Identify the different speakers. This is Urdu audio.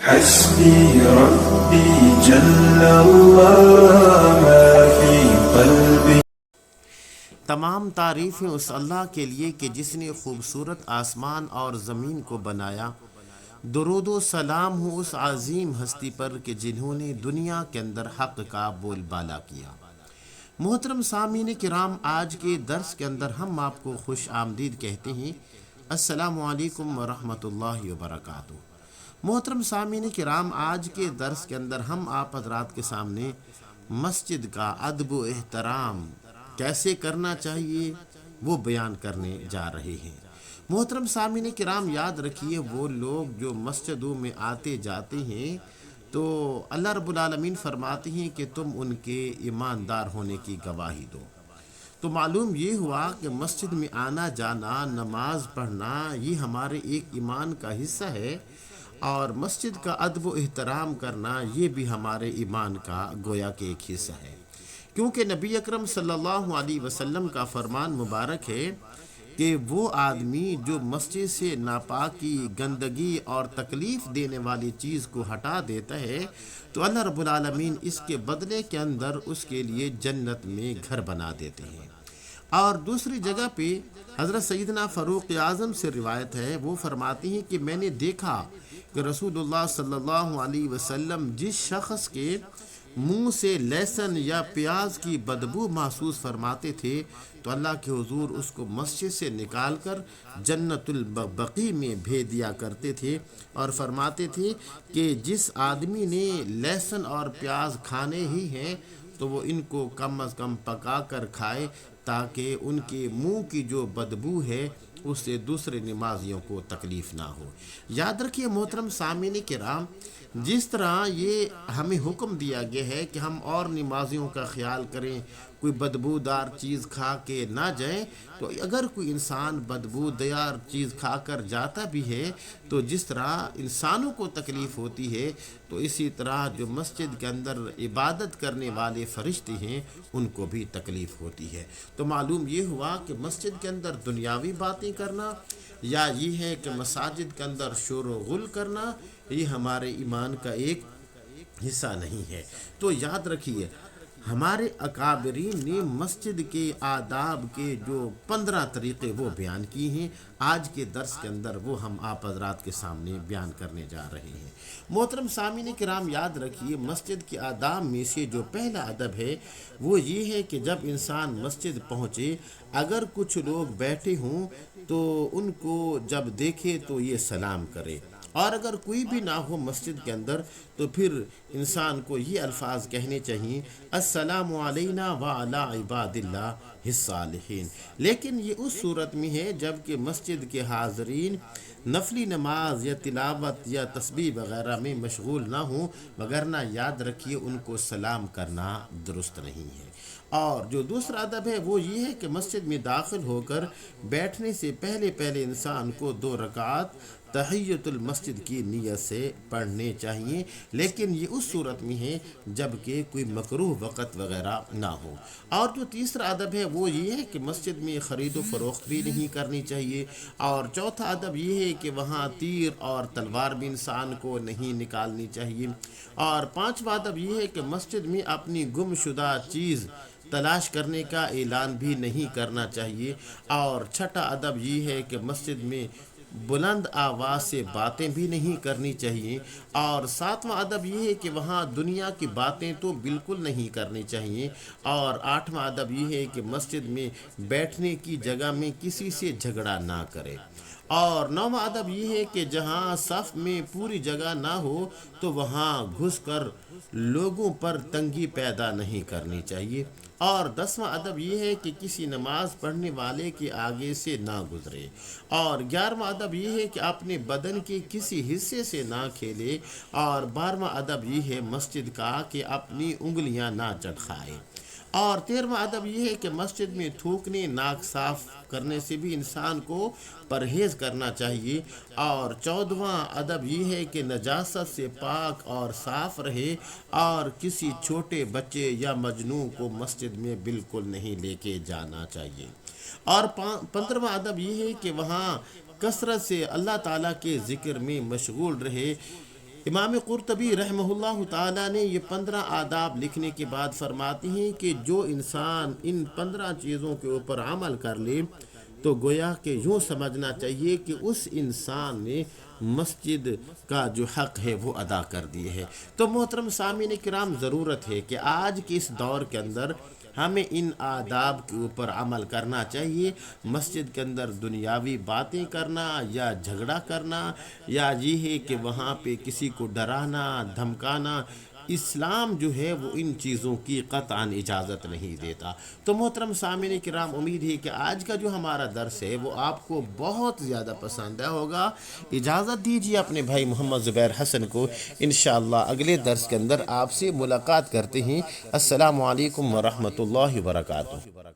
Speaker 1: حسبي ربي جل الله ما في قلبي.
Speaker 2: تمام تعریفیں اس اللہ کے لیے کہ جس نے خوبصورت آسمان اور زمین کو بنایا. درود و سلام ہو اس عظیم ہستی پر کہ جنہوں نے دنیا کے اندر حق کا بول بالا کیا. محترم سامعین کرام، آج کے درس کے اندر ہم آپ کو خوش آمدید کہتے ہیں. السلام علیکم ورحمۃ اللہ وبرکاتہ. محترم سامعین کرام، آج کے درس کے اندر ہم آپ حضرات کے سامنے مسجد کا ادب و احترام کیسے کرنا چاہیے وہ بیان کرنے جا رہے ہیں. محترم سامعین کرام، یاد رکھیے وہ لوگ جو مسجدوں میں آتے جاتے ہیں تو اللہ رب العالمین فرماتے ہیں کہ تم ان کے ایماندار ہونے کی گواہی دو. تو معلوم یہ ہوا کہ مسجد میں آنا جانا، نماز پڑھنا، یہ ہمارے ایک ایمان کا حصہ ہے، اور مسجد کا ادب و احترام کرنا یہ بھی ہمارے ایمان کا گویا کہ ایک حصہ ہے. کیونکہ نبی اکرم صلی اللہ علیہ وسلم کا فرمان مبارک ہے کہ وہ آدمی جو مسجد سے ناپاکی، گندگی اور تکلیف دینے والی چیز کو ہٹا دیتا ہے تو اللہ رب العالمین اس کے بدلے کے اندر اس کے لیے جنت میں گھر بنا دیتے ہیں. اور دوسری جگہ پہ حضرت سیدنا فاروق اعظم سے روایت ہے، وہ فرماتے ہیں کہ میں نے دیکھا کہ رسول اللہ صلی اللہ علیہ وسلم جس شخص کے منہ سے لہسن یا پیاز کی بدبو محسوس فرماتے تھے تو اللہ کے حضور اس کو مسجد سے نکال کر جنت البقیع میں بھیج دیا کرتے تھے، اور فرماتے تھے کہ جس آدمی نے لہسن اور پیاز کھانے ہی ہیں تو وہ ان کو کم از کم پکا کر کھائے تاکہ ان کے منہ کی جو بدبو ہے اس سے دوسرے نمازیوں کو تکلیف نہ ہو. یاد رکھیے محترم سامعین کرام، جس طرح یہ ہمیں حکم دیا گیا ہے کہ ہم اور نمازیوں کا خیال کریں، کوئی بدبودار چیز کھا کے نہ جائیں، تو اگر کوئی انسان بدبودار چیز کھا کر جاتا بھی ہے تو جس طرح انسانوں کو تکلیف ہوتی ہے تو اسی طرح جو مسجد کے اندر عبادت کرنے والے فرشتے ہیں ان کو بھی تکلیف ہوتی ہے. تو معلوم یہ ہوا کہ مسجد کے اندر دنیاوی باتیں کرنا یا یہ ہے کہ مساجد کے اندر شور و غل کرنا یہ ہمارے ایمان کا ایک حصہ نہیں ہے. تو یاد رکھیے ہمارے اکابرین نے مسجد کے آداب کے جو 15 طریقے وہ بیان کیے ہیں، آج کے درس کے اندر وہ ہم آپ حضرات کے سامنے بیان کرنے جا رہے ہیں. محترم سامعین کرام، یاد رکھیے مسجد کے آداب میں سے جو پہلا ادب ہے وہ یہ ہے کہ جب انسان مسجد پہنچے اگر کچھ لوگ بیٹھے ہوں تو ان کو جب دیکھے تو یہ سلام کرے، اور اگر کوئی بھی نہ ہو مسجد کے اندر تو پھر انسان کو یہ الفاظ کہنے چاہیے، السلام علینا وعلی عباد اللہ الصالحین. لیکن یہ اس صورت میں ہے جب کہ مسجد کے حاضرین نفلی نماز یا تلاوت یا تسبیح وغیرہ میں مشغول نہ ہوں، وگرنہ یاد رکھیے ان کو سلام کرنا درست نہیں ہے. اور جو دوسرا ادب ہے وہ یہ ہے کہ مسجد میں داخل ہو کر بیٹھنے سے پہلے انسان کو 2 رکعات تحیت المسجد کی نیت سے پڑھنے چاہیے، لیکن یہ اس صورت میں ہے جب کہ کوئی مکروہ وقت وغیرہ نہ ہو. اور جو تیسرا ادب ہے وہ یہ ہے کہ مسجد میں خرید و فروخت بھی نہیں کرنی چاہیے. اور چوتھا ادب یہ ہے کہ وہاں تیر اور تلوار بھی انسان کو نہیں نکالنی چاہیے. اور پانچواں ادب یہ ہے کہ مسجد میں اپنی گم شدہ چیز تلاش کرنے کا اعلان بھی نہیں کرنا چاہیے. اور چھٹا ادب یہ ہے کہ مسجد میں بلند آواز سے باتیں بھی نہیں کرنی چاہیے. اور ساتواں ادب یہ ہے کہ وہاں دنیا کی باتیں تو بالکل نہیں کرنی چاہیے. اور آٹھواں ادب یہ ہے کہ مسجد میں بیٹھنے کی جگہ میں کسی سے جھگڑا نہ کرے. اور نوواں ادب یہ ہے کہ جہاں صف میں پوری جگہ نہ ہو تو وہاں گھس کر لوگوں پر تنگی پیدا نہیں کرنی چاہیے. اور 10واں ادب یہ ہے کہ کسی نماز پڑھنے والے کے آگے سے نہ گزرے. اور 11واں ادب یہ ہے کہ اپنے بدن کے کسی حصے سے نہ کھیلے. اور 12واں ادب یہ ہے مسجد کا کہ اپنی انگلیاں نہ چٹکھائے. اور 13واں ادب یہ ہے کہ مسجد میں تھوکنے، ناک صاف کرنے سے بھی انسان کو پرہیز کرنا چاہیے. اور 14واں ادب یہ ہے کہ نجاست سے پاک اور صاف رہے، اور کسی چھوٹے بچے یا مجنون کو مسجد میں بالکل نہیں لے کے جانا چاہیے. اور 15واں ادب یہ ہے کہ وہاں کثرت سے اللہ تعالیٰ کے ذکر میں مشغول رہے، امام قرطبی رحمہ اللہ تعالیٰ نے یہ 15 آداب لکھنے کے بعد فرماتے ہیں کہ جو انسان ان 15 چیزوں کے اوپر عمل کر لے تو گویا کہ یوں سمجھنا چاہیے کہ اس انسان نے مسجد کا جو حق ہے وہ ادا کر دیے ہے۔ تو محترم سامعین کرام، ضرورت ہے کہ آج کے اس دور کے اندر ہمیں ان آداب کے اوپر عمل کرنا چاہیے۔ مسجد کے اندر دنیاوی باتیں کرنا یا جھگڑا کرنا یا یہ ہے کہ وہاں پہ کسی کو ڈرانا دھمکانا، اسلام جو ہے وہ ان چیزوں کی قطعاً اجازت نہیں دیتا۔ تو محترم سامعین کرام، امید ہے کہ آج کا جو ہمارا درس ہے وہ آپ کو بہت زیادہ پسند آیا ہوگا۔ اجازت دیجیے اپنے بھائی محمد زبیر حسن کو، انشاءاللہ اگلے درس کے اندر آپ سے ملاقات کرتے ہیں۔ السلام علیکم ورحمۃ اللہ وبرکاتہ۔